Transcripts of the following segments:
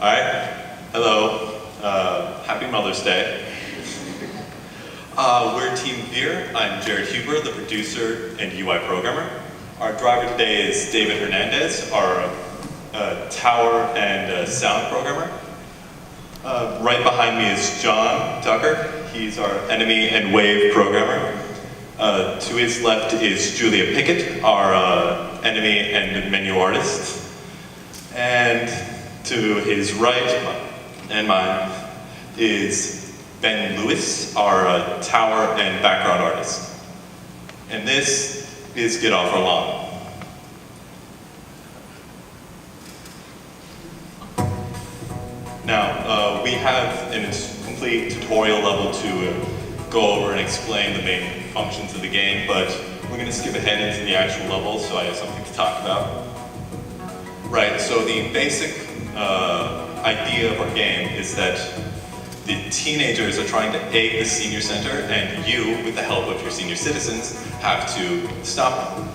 All right. Hello. Happy Mother's Day. We're Team Veer. I'm Jared Huber, the producer and UI programmer. Our driver today is David Hernandez, our tower and sound programmer. Right behind me is John Tucker. He's our enemy and wave programmer. To his left is Julia Pickett, our enemy and menu artist. And to his right and mine is Ben Lewis, our tower and background artist. And this is Get Off Our Lawn. Now, we have a complete tutorial level to go over and explain the main functions of the game, but we're going to skip ahead into the actual level so I have something to talk about. Right, so the basic idea of our game is that the teenagers are trying to aid the senior center, and you, with the help of your senior citizens, have to stop them.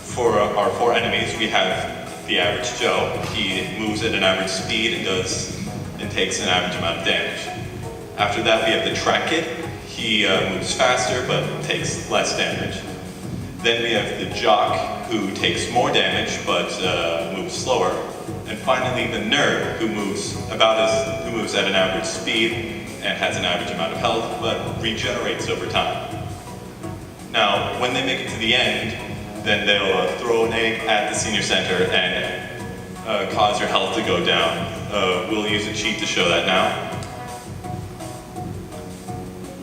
For our four enemies, we have the average Joe. He moves at an average speed and takes an average amount of damage. After that, we have the track kid. He moves faster but takes less damage. Then we have the jock, who takes more damage but moves slower. And finally, the nerd, who moves at an average speed and has an average amount of health but regenerates over time. Now, when they make it to the end, then they'll throw an egg at the senior center and cause your health to go down. We'll use a cheat to show that now.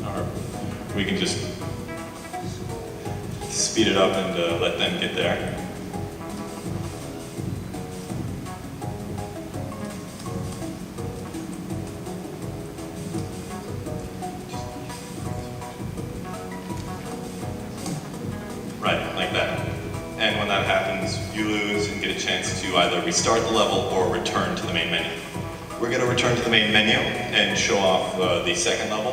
Or we can just speed it up and let them get there. Right, like that. And when that happens, you lose and get a chance to either restart the level or return to the main menu. We're going to return to the main menu and show off the second level,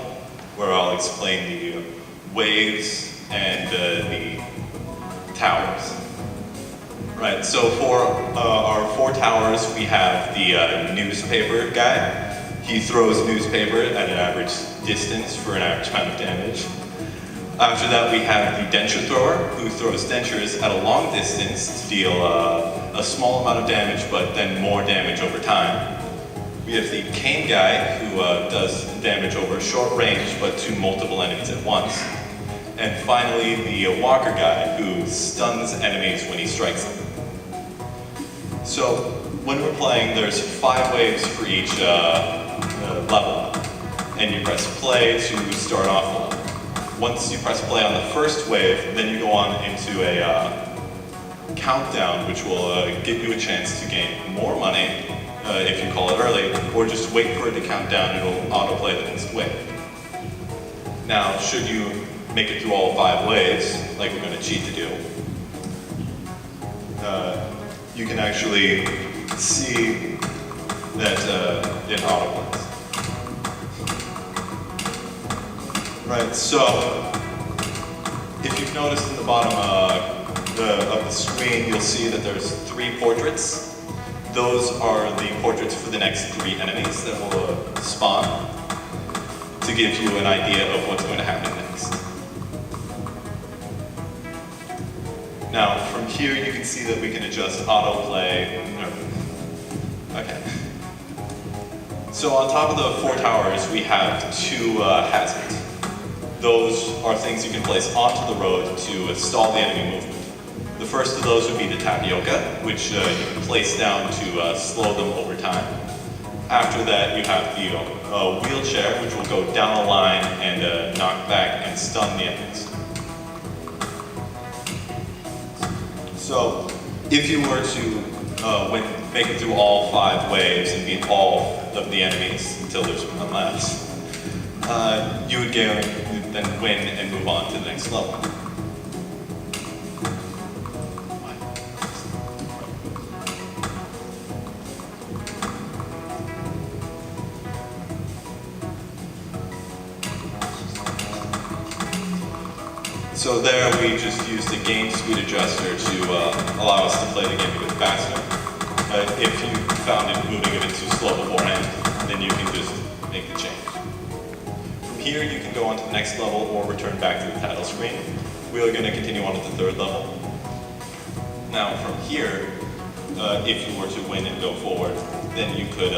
where I'll explain the waves and the towers. Right, so for our four towers, we have the newspaper guy. He throws newspaper at an average distance for an average amount of damage. After that, we have the denture thrower, who throws dentures at a long distance to deal a small amount of damage, but then more damage over time. We have the cane guy, who does damage over a short range, but to multiple enemies at once. And finally, the walker guy, who stuns enemies when he strikes them. So, when we're playing, there's 5 waves for each level. And you press play to start off the level. Once you press play on the first wave, then you go on into a countdown, which will give you a chance to gain more money if you call it early, or just wait for it to count down and it'll autoplay the next wave. Now, should you make it through all 5 waves, like we're going to cheat to do, you can actually see that it autoplays. Right, so if you've noticed in the bottom of the screen, you'll see that there's 3 portraits. Those are the portraits for the next 3 enemies that will spawn to give you an idea of what's going to happen next. Now, from here you can see that we can adjust autoplay. Okay. So on top of the 4 towers, we have 2 hazards. Those are things you can place onto the road to stall the enemy movement. The first of those would be the tapioca, which you can place down to slow them over time. After that, you have the wheelchair, which will go down the line and knock back and stun the enemies. So, if you were to make it through all 5 waves and beat all of the enemies until there's one left, you would then win and move on to the next level. So there we just used a game speed adjuster to allow us to play the game a bit faster. If you found it moving a bit too slow, here you can go on to the next level or return back to the title screen. We are going to continue on to the third level. Now from here, if you were to win and go forward, then you could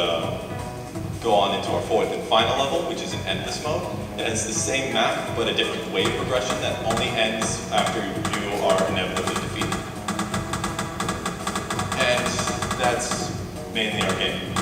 go on into our fourth and final level, which is in endless mode. And it's the same map, but a different wave progression that only ends after you are inevitably defeated. And that's mainly our game.